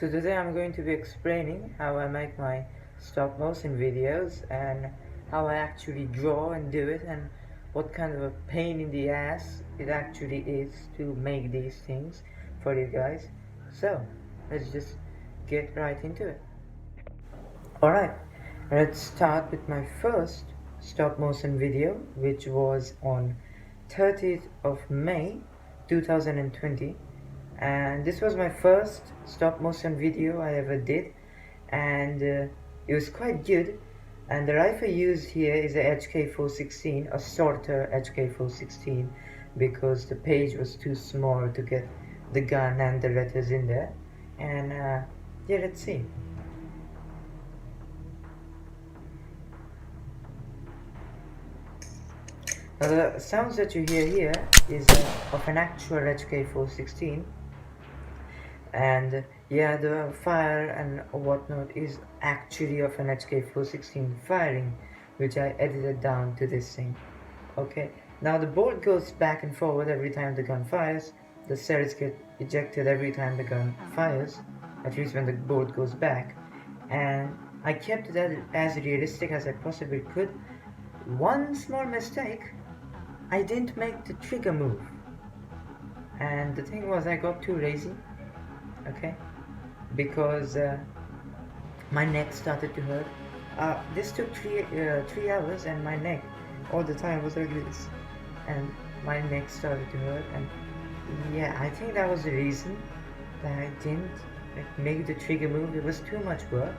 So today I'm going to be explaining how I make my stop motion videos and how I actually draw and do it, and what kind of a pain in the ass it actually is to make these things for you guys. So let's just get right into it. Alright, let's start with my first stop motion video, which was on 30th of May 2020, and this was my first stop motion video I ever did, and it was quite good. And the rifle used here is a HK416, a shorter HK416, because the page was too small to get the gun and the letters in there. And yeah, let's see. Now the sounds that you hear here is of an actual HK416, and yeah, the fire and whatnot is actually of an HK416 firing, which I edited down to this thing. Okay, now the bolt goes back and forward every time the gun fires. The cells get ejected every time the gun fires, at least when the bolt goes back, and I kept that as realistic as I possibly could. One small mistake: I didn't make the trigger move, and the thing was I got too lazy, okay, because my neck started to hurt. This took 3 hours, and my neck all the time was like this, and my neck started to hurt. And yeah, I think that was the reason that I didn't make the trigger move. It was too much work.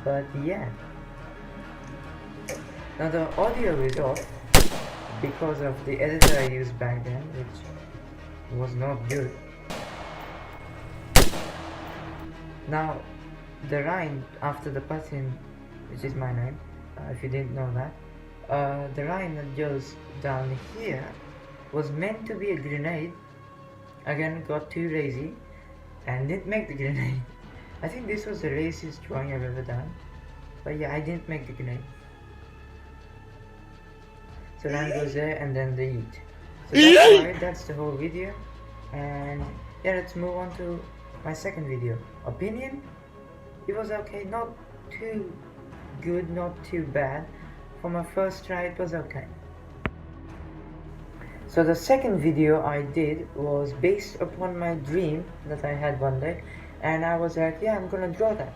But yeah, now the audio is off because of the editor I used back then, which was not good. Now the line after the button, which is my name, if you didn't know that, the line that goes down here was meant to be a grenade. Again, got too lazy and didn't make the grenade. I think this was the laziest drawing I've ever done, but yeah, I didn't make the grenade. So line goes there, and then the yeet. So that's why, that's the whole video. And yeah, let's move on to my second video. Opinion? It was okay, not too good, not too bad. For my first try, it was okay. So the second video I did was based upon my dream that I had one day, and I was like, yeah, I'm gonna draw that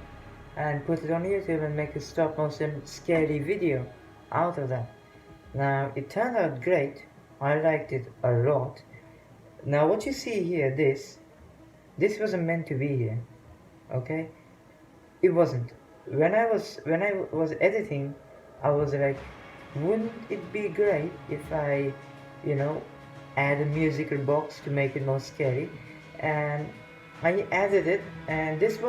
and put it on YouTube and make a stop motion scary video out of that. Now it turned out great. I liked it a lot. Now what you see here, this wasn't meant to be here, okay? It wasn't. When I was editing, I was like, wouldn't it be great if I, add a musical box to make it more scary? And I added it, and this is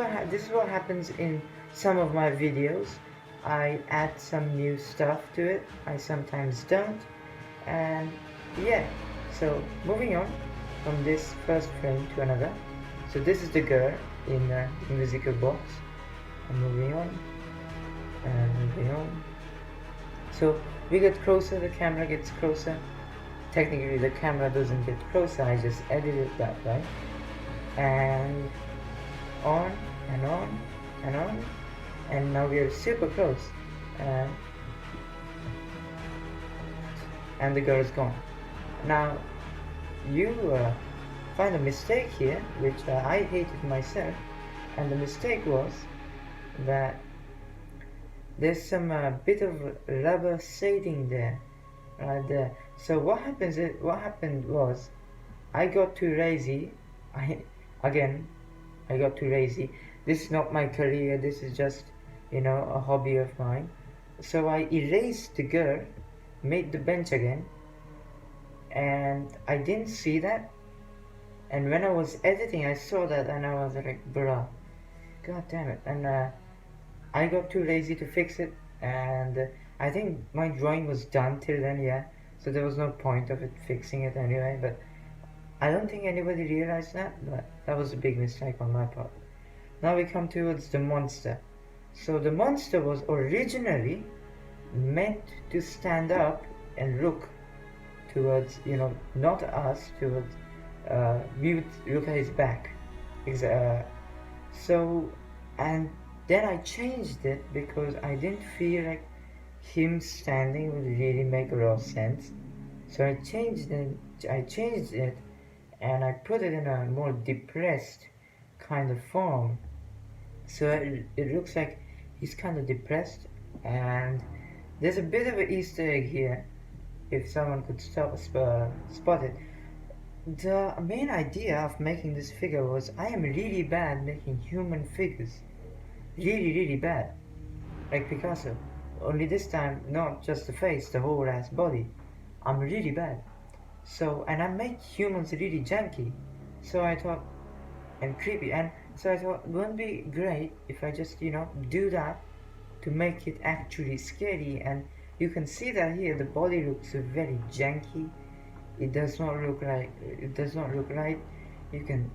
what happens in some of my videos. I add some new stuff to it. I sometimes don't. And yeah, so moving on from this first frame to another. So this is the girl in the musical box. And moving on, and moving on. So we get closer, the camera gets closer. Technically the camera doesn't get closer, I just edited it that way. And on and on and on, and now we are super close, and the girl is gone. Now you find a mistake here, which I hated myself, and the mistake was that there's some bit of rubber shading there, right there. So what happened was I got too lazy. I got too lazy. This is not my career, this is just, a hobby of mine. So I erased the girl, made the bench again, and I didn't see that. And when I was editing, I saw that, and I was like, bruh, god damn it. And I got too lazy to fix it, and I think my drawing was done till then, yeah. So there was no point of it fixing it anyway, but I don't think anybody realized that, but that was a big mistake on my part. Now we come towards the monster. So the monster was originally meant to stand up and look towards, not us, towards, we would look at his back. So, and then I changed it because I didn't feel like him standing would really make a lot of sense. So I changed it and I put it in a more depressed kind of form. So it looks like he's kind of depressed, and there's a bit of an Easter egg here if someone could spot it. The main idea of making this figure was I am really bad making human figures. Really bad. Like Picasso. Only this time, not just the face, the whole ass body. I'm really bad. So, and I make humans really janky. So I thought, and creepy. And so I thought, wouldn't it be great if I just, do that to make it actually scary. And you can see that here, the body looks very janky. It does not look right. You can,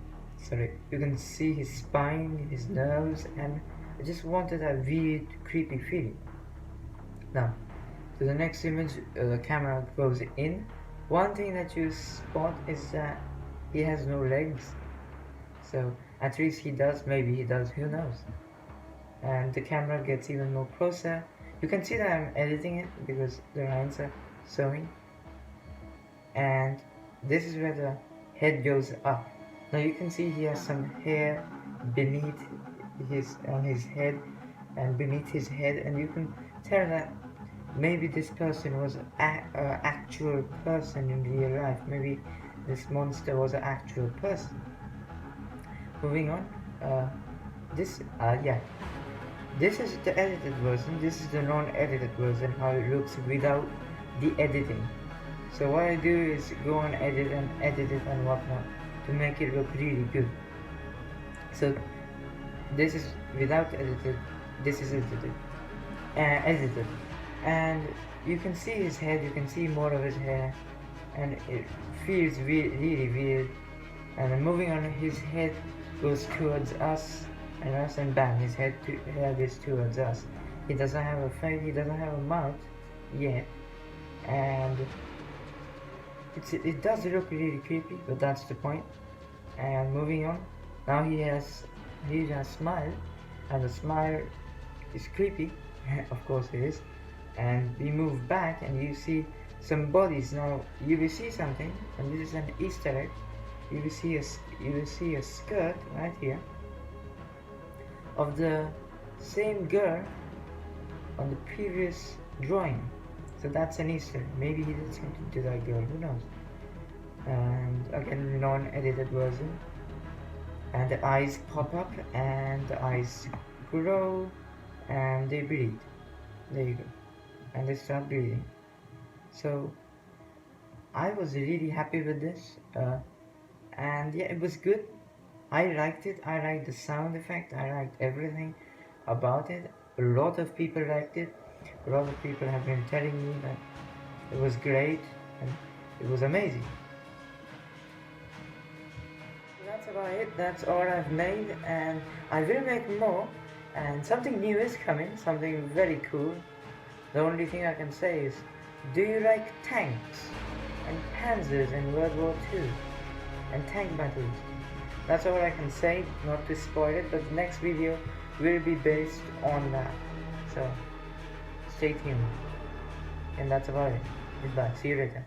you can see his spine, his nerves, and I just wanted a weird, creepy feeling. Now, to the next image, the camera goes in. One thing that you spot is that he has no legs. So, at least he does, maybe he does, who knows. And the camera gets even more closer. You can see that I'm editing it because the lines are showing. And this is where the head goes up. Now you can see he has some hair beneath on his head and beneath his head, and you can tell that maybe this person was an actual person in real life. Maybe this monster was an actual person. Moving on, this is the edited version. This is the non-edited version, how it looks without the editing. So what I do is go on edit it and whatnot to make it look really good. So this is without edited, this is edited, and you can see his head, you can see more of his hair, and it feels really weird. And then moving on, his head goes towards us, and bam, his head is towards us. He doesn't have a face, he doesn't have a mouth yet, and it does look really creepy, but that's the point. And moving on, now he has a smile, and the smile is creepy. Of course it is. And we move back and you see some bodies. Now you will see something, and this is an Easter egg. You will see a skirt right here of the same girl on the previous drawing. So that's an Easter egg. Maybe he did something to that girl, who knows. And again, non-edited version. And the eyes pop up, and the eyes grow, and they breathe. There you go. And they start breathing. So I was really happy with this, and yeah, it was good. I liked it. I liked the sound effect. I liked everything about it. A lot of people liked it. A lot of people have been telling me that it was great and it was amazing. That's about it. That's all I've made, and I will make more, and something new is coming, something very cool. The only thing I can say is, do you like tanks and panzers in World War II and tank battles? That's all I can say, not to spoil it, but the next video will be based on that. So stay tuned. And that's about it. Goodbye. See you later.